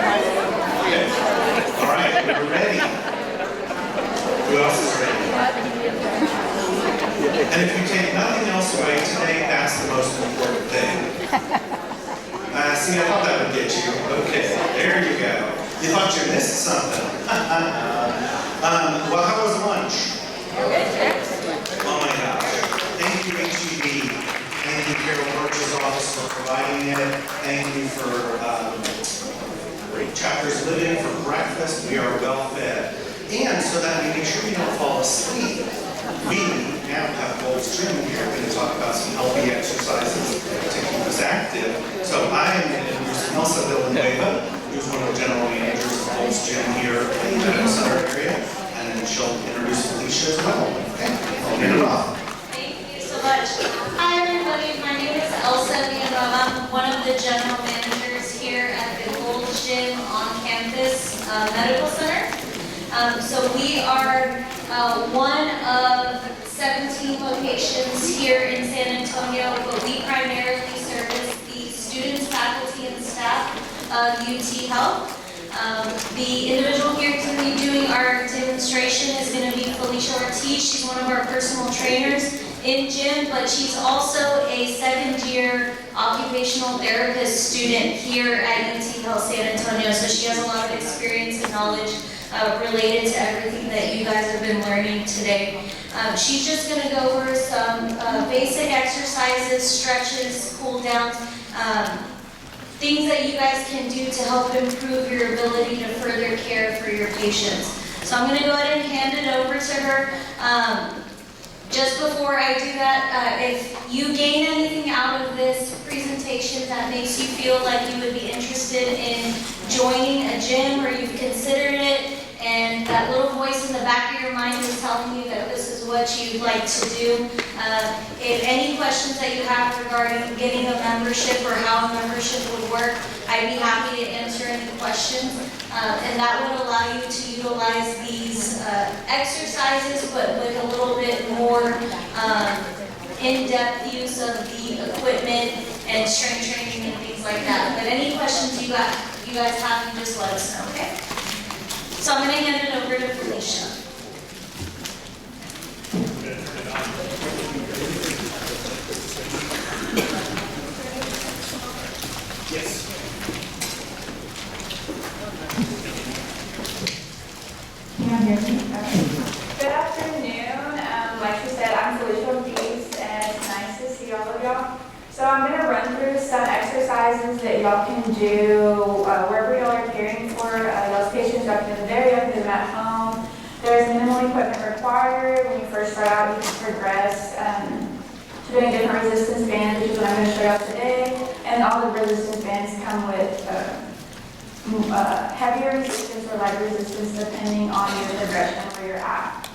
Okay. All right, we're ready. Who else is ready? And if you take nothing else away today, that's the most important thing. See, I thought that would get you. Okay, there you go. You thought you missed something. Well, how was lunch? Oh my gosh. Thank you, HEB. Thank you, Carol Birch's office, for providing it. Thank you for Chapters Living for breakfast. We are well fed. And so that we make sure we don't fall asleep, we now have Gold's Gym here. We're going to talk about some healthy exercises to keep us active. So I am going to introduce Elsa Villanueva, who's one of the general managers of Gold's Gym here in the Center area. And then she'll introduce Felicia as well. Okay, I'll hand it off. Thank you so much. Hi everybody, my name is Elsa Villanueva. I'm one of the general managers here at the Gold's Gym on campus medical center. So we are one of 17 locations here in San Antonio, but we primarily service the students, faculty, and staff of UT Health. The individual here to be doing our demonstration is going to be Felicia Ortiz. She's one of our personal trainers in gym, but she's also a second-year occupational therapist student here at UT Health San Antonio, so she has a lot of experience and knowledge related to everything that you guys have been learning today. She's just going to go over some basic exercises, stretches, cool downs, things that you guys can do to help improve your ability to further care for your patients. So I'm going to go ahead and hand it over to her. Just before I do that, if you gain anything out of this presentation that makes you feel like you would be interested in joining a gym, or you've considered it, and that little voice in the back of your mind is telling you that this is what you'd like to do, if any questions that you have regarding getting a membership or how a membership would work, I'd be happy to answer any questions. And that would allow you to utilize these exercises, but with a little bit more in-depth use of the equipment and strength training and things like that. But any questions you guys have, you just let us know, okay? So I'm going to hand it over to Felicia. Yes. Good afternoon. Like she said, I'm Felicia Ortiz, and it's nice to see all of y'all. So I'm going to run through some exercises that y'all can do wherever y'all are caring for y'all's patients. Y'all can do them there, y'all can do them at home. There's minimal equipment required. When you first start out, you can progress to doing different resistance bands, which is what I'm going to show y'all today. And all the resistance bands come with heavier resistance or light resistance depending on your progression where you're at.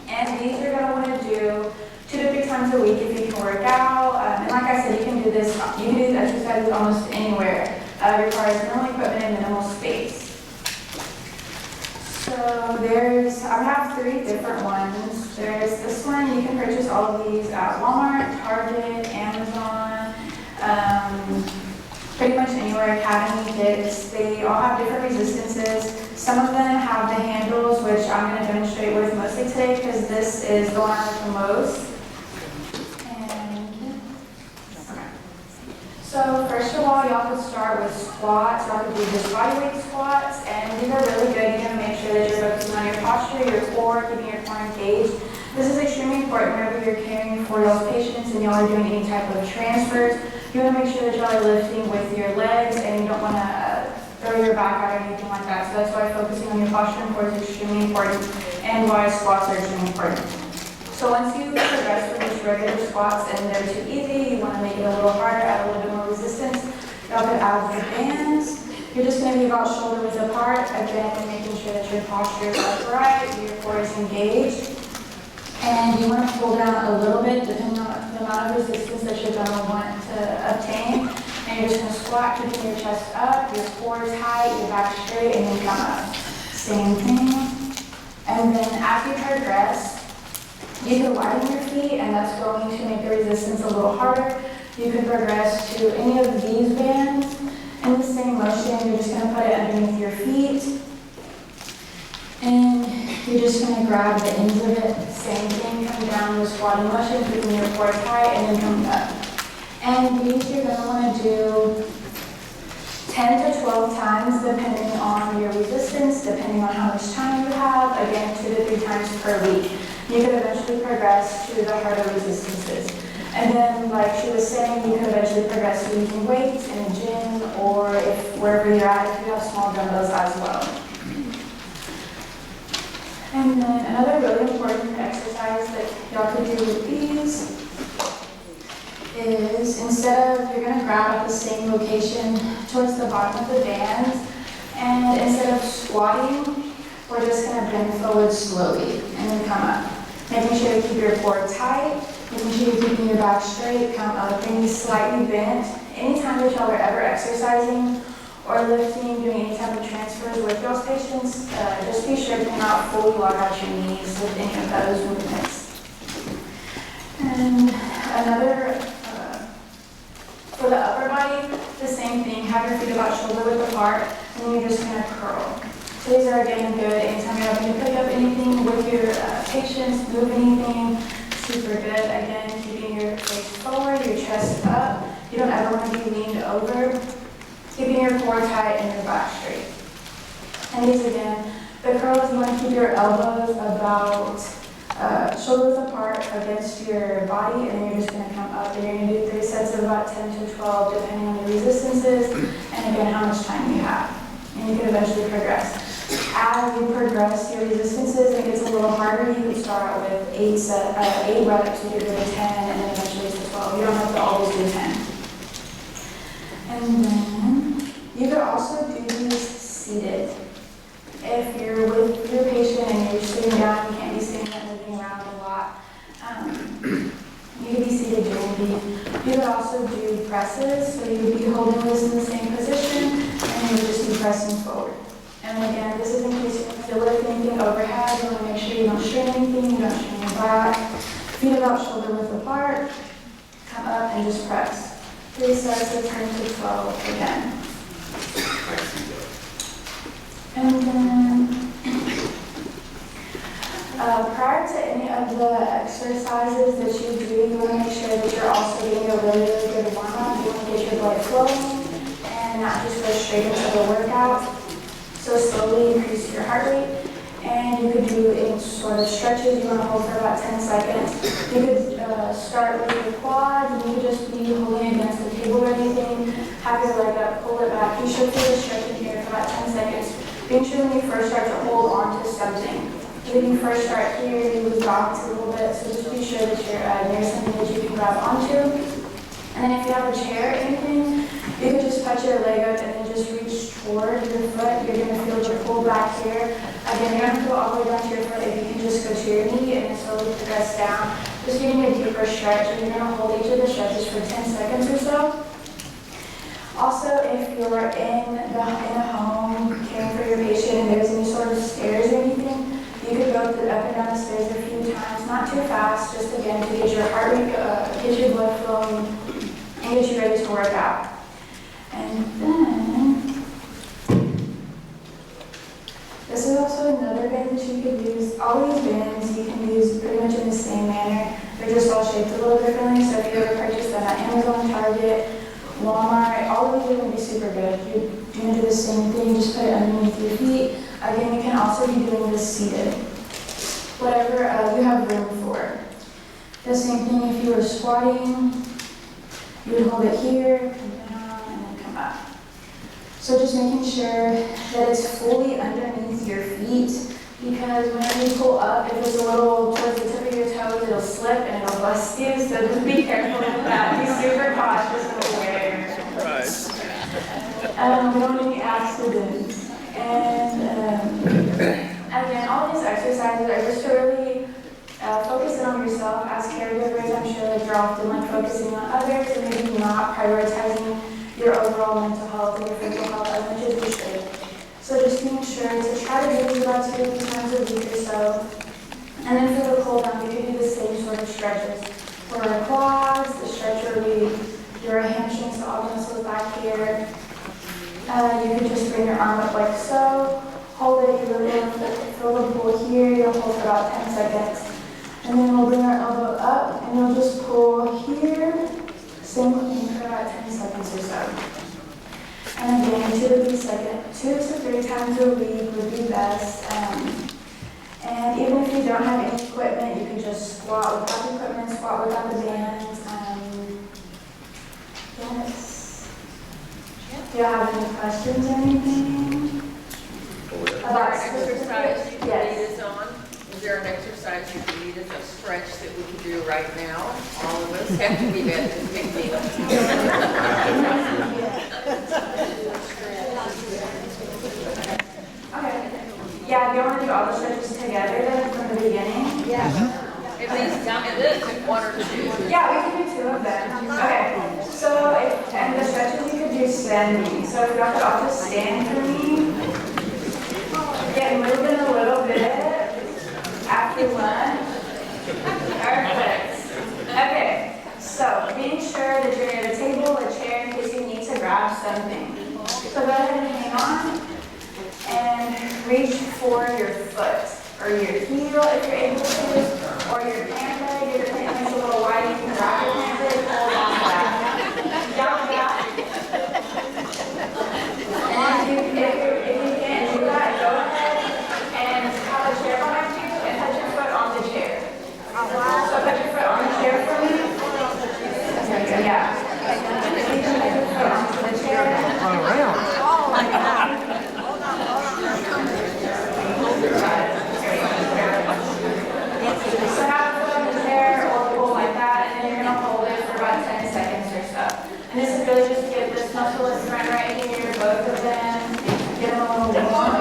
And these you're going to want to do 2 to 3 times a week if you can work out. And like I said, you can do these exercises almost anywhere. It requires minimal equipment and minimal space. So I have 3 different ones. There's this one. You can purchase all of these at Walmart, Target, Amazon, pretty much anywhere, Academy kits. They all have different resistances. Some of them have the handles, which I'm going to demonstrate with mostly today because this is the one I like the most. So first of all, y'all could start with squats. Y'all could do just body weight squats, and these are really good. You're going to make sure that you're focusing on your posture, your core, keeping your core engaged. This is extremely important whenever you're caring for y'all's patients and y'all are doing any type of transfers. You want to make sure that y'all are lifting with your legs, and you don't want to throw your back out or anything like that. So that's why focusing on your posture and core is extremely important, and why squats are extremely important. So once you progress from just regular squats and they're too easy, you want to make it a little harder, add a little bit more resistance, y'all could add the bands. You're just going to be about shoulder width apart, again, making sure that your posture is upright, your core is engaged. And you want to pull down a little bit depending on the amount of resistance that you're going to want to obtain. And you're just going to squat, keeping your chest up, your core tight, your back straight, and then come up. Same thing. And then as you progress, you can widen your feet, and that's going to make the resistance a little harder. You can progress to any of these bands in the same motion. You're just going to put it underneath just gonna grab the ends of it, same thing, come down with squatting motion, keeping your core tight, and then coming up. And these you're gonna wanna do 10 to 12 times depending on your resistance, depending on how much time you have, again 2 to 3 times per week. You could eventually progress to the harder resistances. And then, like she was saying, you could eventually progress to using weights in a gym, or if wherever you're at, if you have small dumbbells as well. And then another really important exercise that y'all could do with these is instead of, you're going to grab at the same location towards the bottom of the band, and instead of squatting, we're just going to bend forward slowly and then come up. Making sure to keep your core tight, making sure you're keeping your back straight, come up, and slightly bent. Anytime that y'all are ever exercising or lifting, doing any type of transfers with y'all's patients, just be sure to not fully lock out your knees with any of those movements. And another, for the upper body, the same thing. Have your feet about shoulder width apart, and then you're just going to curl. So these are again good anytime you're having to pick up anything with your patients, move anything, super good. Again, keeping your face forward, your chest up. You don't ever want to be leaned over. Keeping your core tight and your back straight. And these again, the curls, you want to keep your elbows about shoulders apart against your body, and then you're just going to come up, and you're going to do 3 sets of about 10 to 12 depending on your resistances, and again how much time you have. And you can eventually progress. As you progress your resistances, it gets a little harder. You can start out with 8 reps, you could go to 10, and then eventually to 12. You don't have to always do 10. And then you could also do these seated. If you're with your patient and you're sitting down, you can't be sitting there moving around a lot. You could be seated during these. You could also do presses, so you would be holding this in the same position, and you would just be pressing forward. And again, this is in case you feel like anything overhead. You want to make sure you don't strain anything, you don't strain your back. Feet about shoulder width apart. Come up and just press. 3 sets of 10 to 12 again. And then, prior to any of the exercises that you do, you want to make sure that you're also getting a really, really good warm-up. You want to get your blood flowing and not just go straight into the workout. So slowly increase your heart rate, and you could do any sort of stretches. You want to hold for about 10 seconds. You could start with your quads, and you could just be holding against the table or anything. Have your leg up, pull it back. You should feel the stretch in here for about 10 seconds. Make sure when you first start to hold on to something. When you first start here, you lose balance a little bit, so just be sure that you're near something that you can grab onto. And then if you have a chair or anything, you can just touch your leg up and then just reach toward your foot. You're going to feel the pull back here. Again, you're going to go all the way down to your foot. If you can just go to your knee and then slowly press down. Just getting a deeper stretch, and you're going to hold each of the stretches for 10 seconds or so. Also, if you're in a home caring for your patient and there's any sort of stairs or anything, you could go up and down the stairs a few times, not too fast, just again to get your heart rate, get your blood flowing, and get you ready to work out. And then, this is also another band that you could use. All these bands you can use pretty much in the same manner. They're just all shaped a little differently, so if you ever purchase them at Amazon, Target, Walmart, all of these are going to be super good. You're going to do the same thing, just put it underneath your feet. Again, you can also be doing this seated. Whatever you have room for. The same thing if you were squatting, you would hold it here, come down, and then come up. So just making sure that it's fully underneath your feet, because whenever you pull up, if it's a little towards the tip of your toes, it'll slip and it'll bust you, so just be careful with that. Be super cautious and aware. We don't want any accidents. And again, all these exercises are just to really focus in on yourself as caregivers. I'm sure that you're often focusing on others and maybe not prioritizing your overall mental health and your physical health as much as you should. So just being sure to try to do these about 2 to 3 times a week or so. And then for the cool down, you can do the same sort of stretches. For our quads, the stretch where we do our hamstrings, so all the muscles back here. You can just bring your arm up like so. Hold it, you really want to feel the pull here. You don't forward fold for about 10 seconds. And then we'll bring our elbow up and you'll just pull here. Same thing for about 10 seconds or so. And again, 2 to 3 times a week would be best. And even if you don't have any equipment, you can just squat without the equipment, squat without the bands. Yes. Do you have any questions or anything? About Exercise you can Yes. lead us on? Is there an exercise you can lead us, a stretch that we can do right now? All of us have to be better than pick me up. Okay. Yeah, if you want to do all the stretches together then from the beginning? Yeah. At least one or two. Yeah, we can do 2 of them. Okay. So, and the stretches you could do standing. So if y'all could all just stand for me. Get moving a little bit after lunch. Perfect. Okay. So, being sure that you're at a table, a chair, in case you need to grab something. So go ahead and hang on and reach for your foot or your heel if you're able to, or your pant leg. If your pant leg's a little wide, you can grab your pant leg, hold on to that. Yeah. And if you can't do that, go ahead and have a chair behind you and touch your foot on the chair. So put your foot on the chair for me. Okay, good, yeah. If you can put your foot onto the chair. So have a foot on the chair or pull like that, and then you're going to hold it for about 10 seconds or so. And this is really just to get this muscle in front right here, both of them, get them a little warm.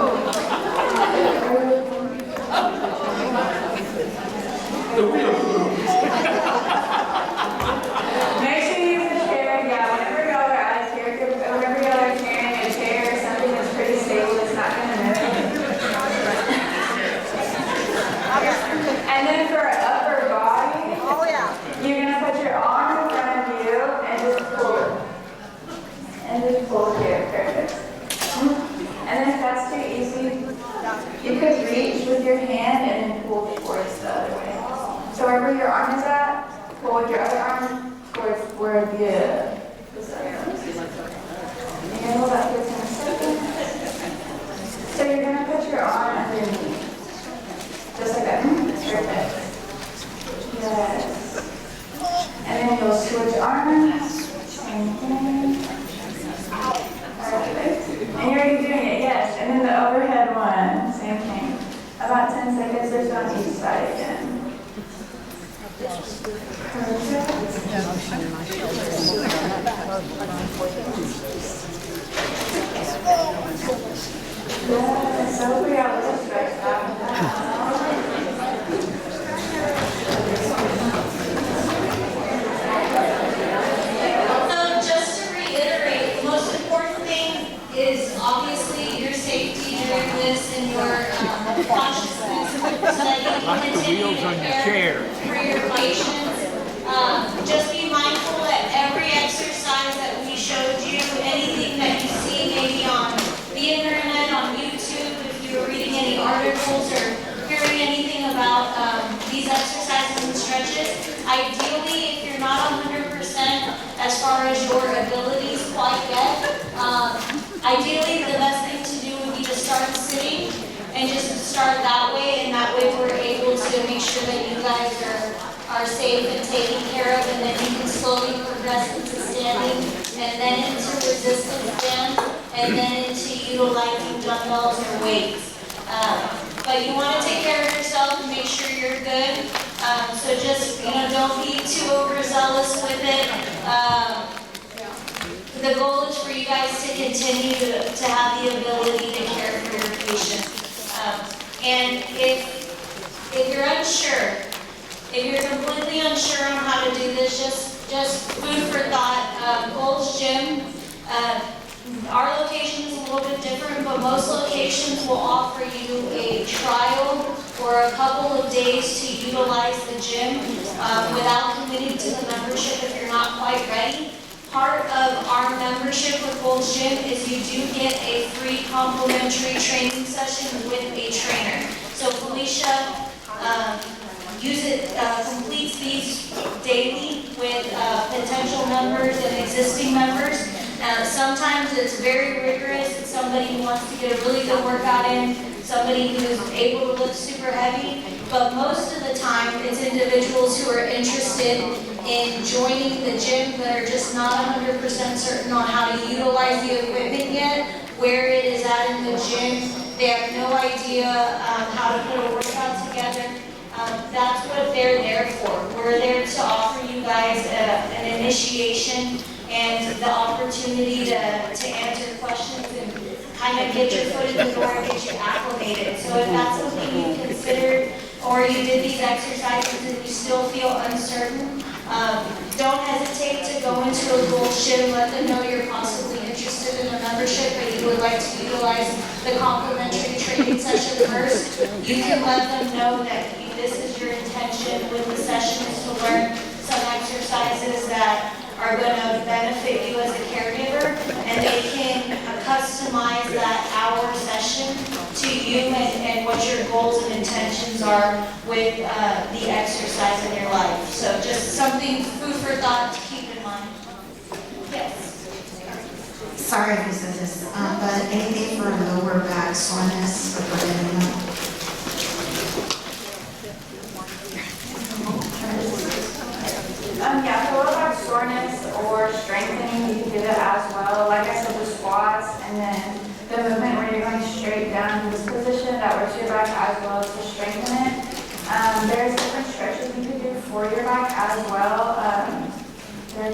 Make sure you use the chair, yeah, whenever y'all are out of chair, whenever y'all are carrying a chair or something that's pretty stable, it's not going to move. And then for upper body, you're going to put your arm in front of you and just pull. And just pull here, perfect. And then if that's too easy, you could reach with your hand and then pull towards the other way. So wherever your arm is at, pull with your other arm towards where this other arm is. You're going to hold that for 10 seconds. So you're going to put your arm underneath. Just like that. Perfect. Yes. And then you'll switch arms. Same thing. Perfect. And you're already doing it, yes. And then the overhead one, same thing. About 10 seconds or so on each side again. Perfect. Yes, so we are a little stretched out now. So just to reiterate, the most important thing is obviously your safety during this and your consciousness so that you can continue to care for your patients. Just be mindful that every exercise that we showed you, anything that you see maybe on the internet, on YouTube, if you're reading any articles or hearing anything about these exercises and stretches, ideally, if you're not 100% as far as your abilities quite yet, ideally the best thing to do would be to start sitting and just start that way, and that way we're able to make sure that you guys are safe and taken care of, and then you can slowly progress into standing, and then into resistance bands, and then into utilizing dumbbells or weights. But you want to take care of yourself and make sure you're good. So just, don't be too overzealous with it. The goal is for you guys to continue to have the ability to care for your patient. And if you're unsure, if you're completely unsure on how to do this, just food for thought. Gold's Gym, our location is a little bit different, but most locations will offer you a trial or a couple of days to utilize the gym without committing to the membership if you're not quite ready. Part of our membership with Gold's Gym is you do get a free complimentary training session with a trainer. So Felicia completes these daily with potential members and existing members. Sometimes it's very rigorous. It's somebody who wants to get a really good workout in, somebody who's able to lift super heavy. But most of the time, it's individuals who are interested in joining the gym that are just not 100% certain on how to utilize the equipment yet, where it is at in the gym. They have no idea how to put a workout together. That's what they're there for. We're there to offer you guys an initiation and the opportunity to answer questions and kind of get your foot in the door and get you acclimated. So if that's something you considered, or you did these exercises and you still feel uncertain, don't hesitate to go into a gold gym, let them know you're possibly interested in a membership, but you would like to utilize the complimentary training session first. You can let them know that this is your intention with the session, is to learn some exercises that are going to benefit you as a caregiver, and they can customize that hour session to you and what your goals and intentions are with the exercise in your life. So just something, food for thought to keep in mind. Yes? Sorry if you said this, but anything for lower back soreness or preventing that? Yeah, for lower back soreness or strengthening, you can do that as well. Like I said, the squats and then the movement where you're going straight down in this position, that works your back as well to strengthen it. There's different stretches you can do for your back as well. It's going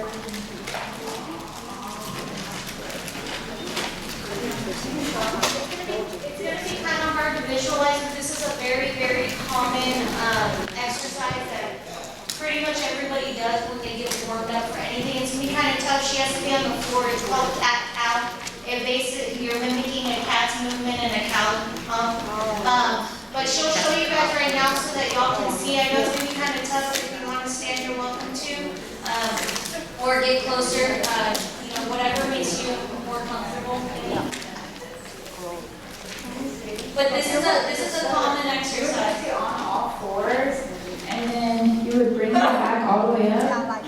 to be kind of hard to visualize, but this is a very, very common exercise that pretty much everybody does when they get warmed up for anything. It's going to be kind of tough. She has to be on the floor. It's called cat-cow. It basically, you're mimicking a cat's movement and a cow hump. But she'll show you guys right now so that y'all can see. I know it's going to be kind of tough. If you want to stand, you're welcome to. Or get closer, whatever makes you more comfortable. But this is a common exercise. On all fours, and then you would bring it back all the way up,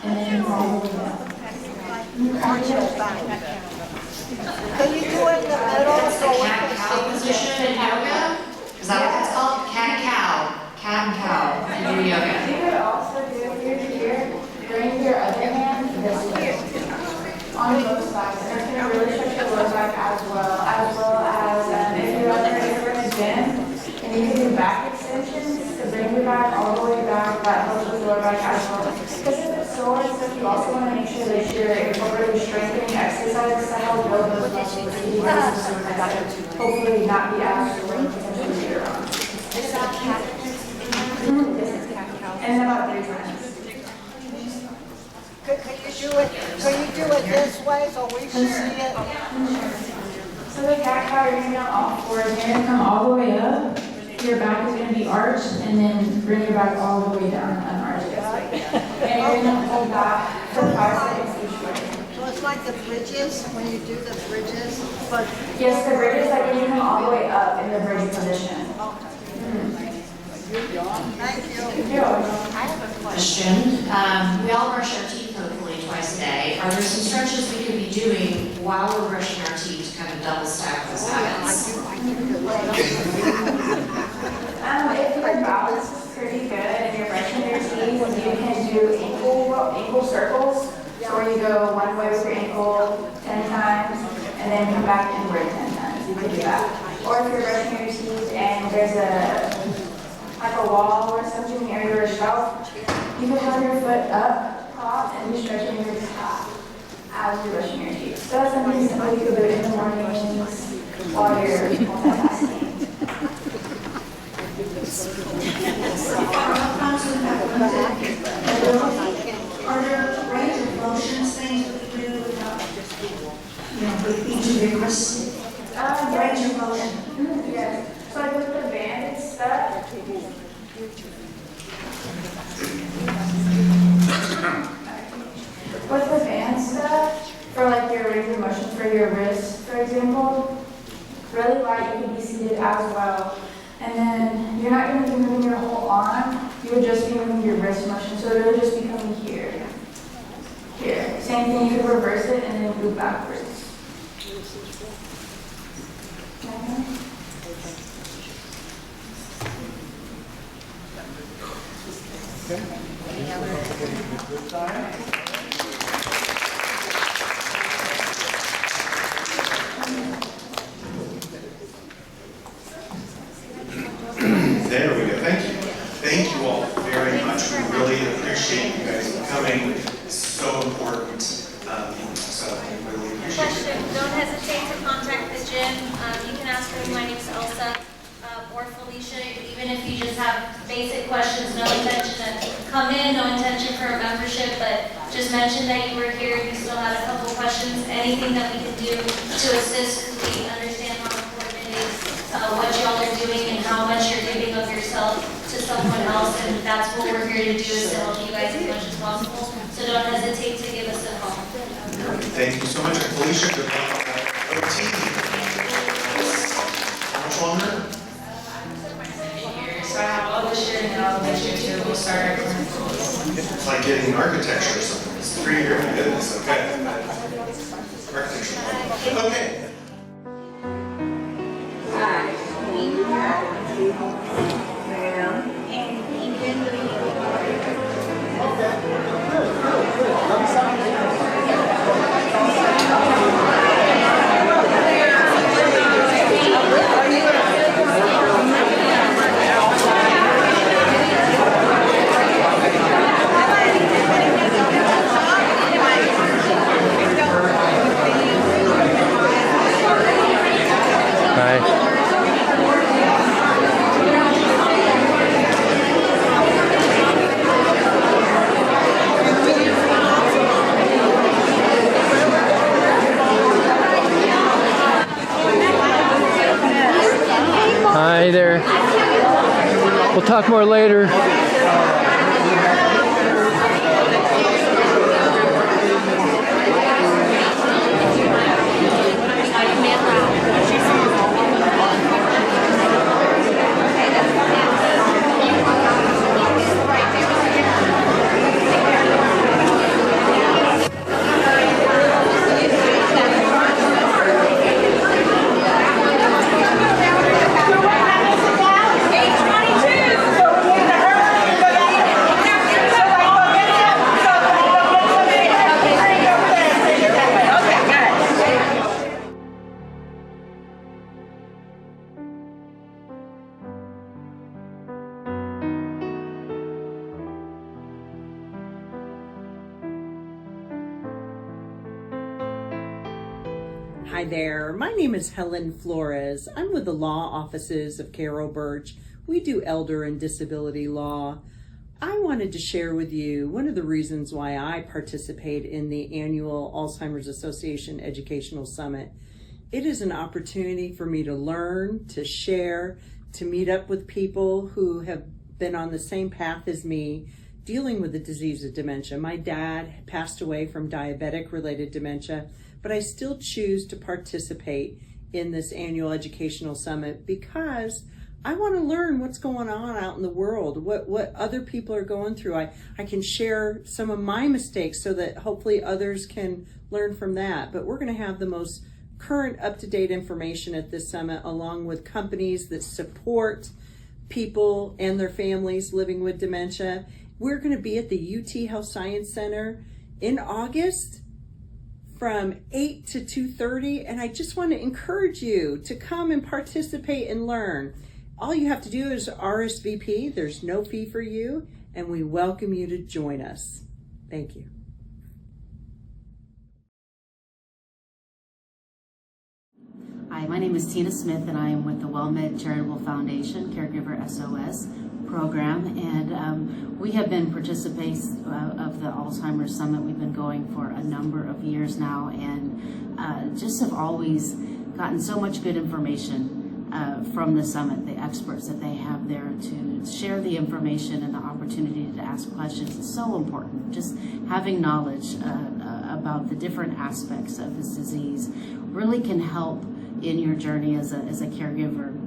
and then all the way down. Can you do it in the middle so we can Cat-cow see? position in yoga? Is that what it's called? Cat-cow. Cat and cow in yoga. You could also do it here, bring your other hand this way, on both sides, and it's going to really stretch your lower back as well as if you're ever in a gym, and you can do back extensions to bring your back all the way back, that helps with lower back as well. Because if it's sore and stuff, you also want to make sure that you're incorporating strengthening exercises to help build those muscles so you can hopefully not be as sore and potentially later on. And about 3 times. Can you do it this way so we can see it? So the cat cow, you're going to be on all fours, you're going to come all the way up, your back is going to be arched, and then bring your back all the way down, unarched. And you're going to hold back for 5 seconds each way. So it's like the bridges, when you do the bridges, but Yes, the bridge is like when you come all the way up in the bridge position. thank you. I have a question. We all brush our teeth hopefully twice a day. Are there some stretches we could be doing while we're brushing our teeth to kind of double stack those habits? If your balance is pretty good and you're brushing your teeth, you can do ankle circles. So where you go one way with your ankle 10 times and then come back inward 10 times. You can do that. Or if you're brushing your teeth and there's like a wall or something near your shelf, you can have your foot up top and be stretching your top as you're brushing your teeth. So that's something simple you can do in the mornings while you're multitasking. Are there range of motions things we do with each of your questions? Range of motion. Yes. So like with the band and stuff. With the band stuff, for like your range of motion for your wrist, for example, really light, you can be seated as well. And then You're not going to be moving your whole arm, you would just be moving your wrist motion, so it would just be coming here. Here. Same thing, you could reverse it and then move backwards. There we go. Thank you. Thank you all very much. We really appreciate you guys coming. It's so important. So we really appreciate Question, it. don't hesitate to contact the gym. You can ask me, my name's Elsa, or Felicia, even if you just have basic questions, no intention to come in, no intention for a membership, but just mention that you were here, you still had a couple questions, anything that we can do to assist, because we understand how important it is, what y'all are doing and how much you're giving of yourself to someone else, and that's what we're here to do, is to help you guys as much as possible. So don't hesitate to give us a call. Thank you so much. And Felicia, good luck on that OT. How much longer? So I have all this year now, next year too, we'll start our current course. It's like getting architecture or something. It's 3 years. My goodness. Okay. Architecture. Okay. Hi there. We'll talk more later. Hi there, my name is Helen Flores. I'm with the law offices of Carol Birch. We do elder and disability law. I wanted to share with you one of the reasons why I participate in the annual Alzheimer's Association Educational Summit. It is an opportunity for me to learn, to share, to meet up with people who have been on the same path as me, dealing with the disease of dementia. My dad passed away from diabetic-related dementia, but I still choose to participate in this annual educational summit because I want to learn what's going on out in the world, what other people are going through. I can share some of my mistakes so that hopefully others can learn from that. But we're going to have the most current up-to-date information at this summit, along with companies that support people and their families living with dementia. We're going to be at the UT Health Science Center in August from 8 to 2:30, and I just want to encourage you to come and participate and learn. All you have to do is RSVP. There's no fee for you, and we welcome you to join us. Thank you. Hi, my name is Tina Smith, and I am with the WellMed Charitable Foundation Caregiver SOS program, and we have been participants of the Alzheimer's Summit. We've been going for a number of years now, and just have always gotten so much good information from the summit. The experts that they have there to share the information and the opportunity to ask questions is so important. Just having knowledge about the different aspects of this disease really can help in your journey as a caregiver.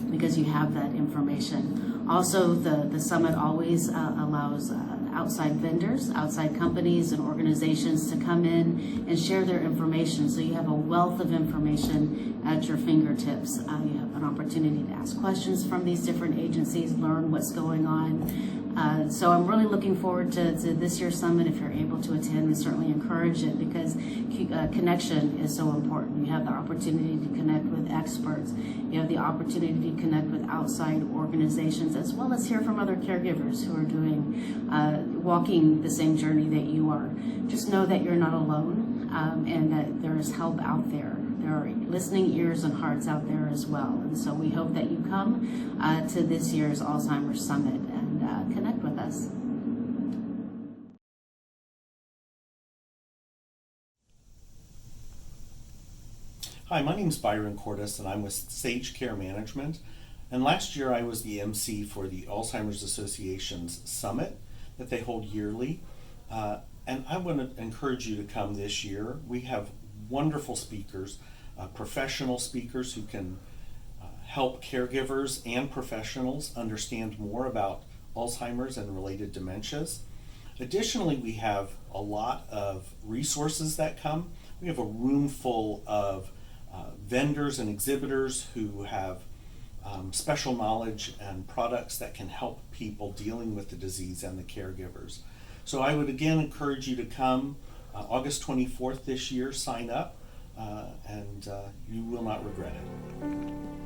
because you have that information. Also, the summit always allows outside vendors, outside companies and organizations to come in and share their information. So you have a wealth of information at your fingertips. You have an opportunity to ask questions from these different agencies, learn what's going on. So I'm really looking forward to this year's summit. If you're able to attend, we certainly encourage it, because connection is so important. You have the opportunity to connect with experts. You have the opportunity to connect with outside organizations, as well as hear from other caregivers who are doing, walking the same journey that you are. Just know that you're not alone, and that there is help out there. There are listening ears and hearts out there as well. And so we hope that you come to this year's Alzheimer's Summit and connect with us. Hi, my name is Byron Cordes, and I'm with Sage Care Management. And last year I was the MC for the Alzheimer's Association's Summit that they hold yearly. And I want to encourage you to come this year. We have wonderful speakers, professional speakers who can help caregivers and professionals understand more about Alzheimer's and related dementias. Additionally, we have a lot of resources that come. We have a room full of vendors and exhibitors who have special knowledge and products that can help people dealing with the disease and the caregivers. So I would again encourage you to come August 24th this year, sign up, and you will not regret it.